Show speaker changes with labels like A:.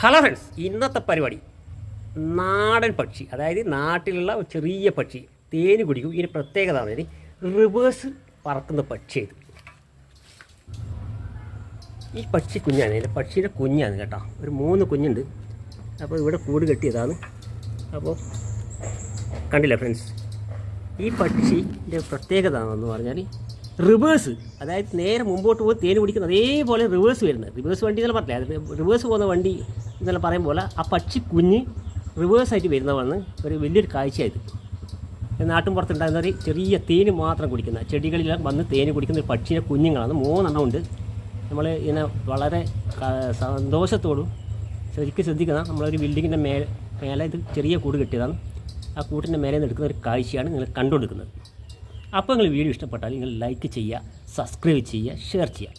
A: Hello friends, ഇന്നത്തെ പരിപാടി നാടൻ പക്ഷി, അതായത് നാട്ടിലുള്ള ഒരു ചെറിയ പക്ഷി തേന് കുടിക്കും. ഇതിന് പ്രത്യേകത പറഞ്ഞാൽ റിവേഴ്സ് പറക്കുന്ന പക്ഷിയത്. ഈ പക്ഷി കുഞ്ഞാണ്, അതിൻ്റെ പക്ഷിയുടെ കുഞ്ഞാണ് കേട്ടോ. ഒരു 3 കുഞ്ഞുണ്ട്. അപ്പോൾ ഇവിടെ കൂട് കെട്ടിയതാണ്. അപ്പോൾ കണ്ടില്ല ഫ്രണ്ട്സ്, ഈ പക്ഷിൻ്റെ പ്രത്യേകത എന്ന് പറഞ്ഞാൽ റിവേഴ്സ്, അതായത് നേരെ മുമ്പോട്ട് പോയി തേന് കുടിക്കുന്നത്, അതേപോലെ റിവേഴ്സ് വരുന്നത്. റിവേഴ്സ് വണ്ടി എന്നെല്ലാം പറഞ്ഞില്ല, അത് റിവേഴ്സ് പോകുന്ന വണ്ടി എന്നെല്ലാം പറയുമ്പോൾ ആ പക്ഷി കുഞ്ഞ് റിവേഴ്സായിട്ട് വരുന്നതാണ് ഒരു വലിയൊരു കാഴ്ചയായത്. നാട്ടും പുറത്തുണ്ടാകുന്ന ഒരു ചെറിയ തേന് മാത്രം കുടിക്കുന്ന, ചെടികളിലെല്ലാം വന്ന് തേന് കുടിക്കുന്ന ഒരു പക്ഷിയുടെ കുഞ്ഞുങ്ങളാണ്. 3 എണ്ണം ഉണ്ട്. നമ്മൾ ഇതിനെ വളരെ സന്തോഷത്തോടും ശരിക്കും ശ്രദ്ധിക്കുന്ന, നമ്മളൊരു ബിൽഡിങ്ങിൻ്റെ മേലെ ഇത് ചെറിയ കൂട് കെട്ടിയതാണ്. ആ കൂട്ടിൻ്റെ മേലെ നിന്ന് എടുക്കുന്ന ഒരു കാഴ്ചയാണ് നിങ്ങൾ കണ്ടുകൊടുക്കുന്നത്. അപ്പോൾ നിങ്ങൾ വീഡിയോ ഇഷ്ടപ്പെട്ടാൽ നിങ്ങൾ ലൈക്ക് ചെയ്യുക, സബ്സ്ക്രൈബ് ചെയ്യുക, ഷെയർ ചെയ്യുക.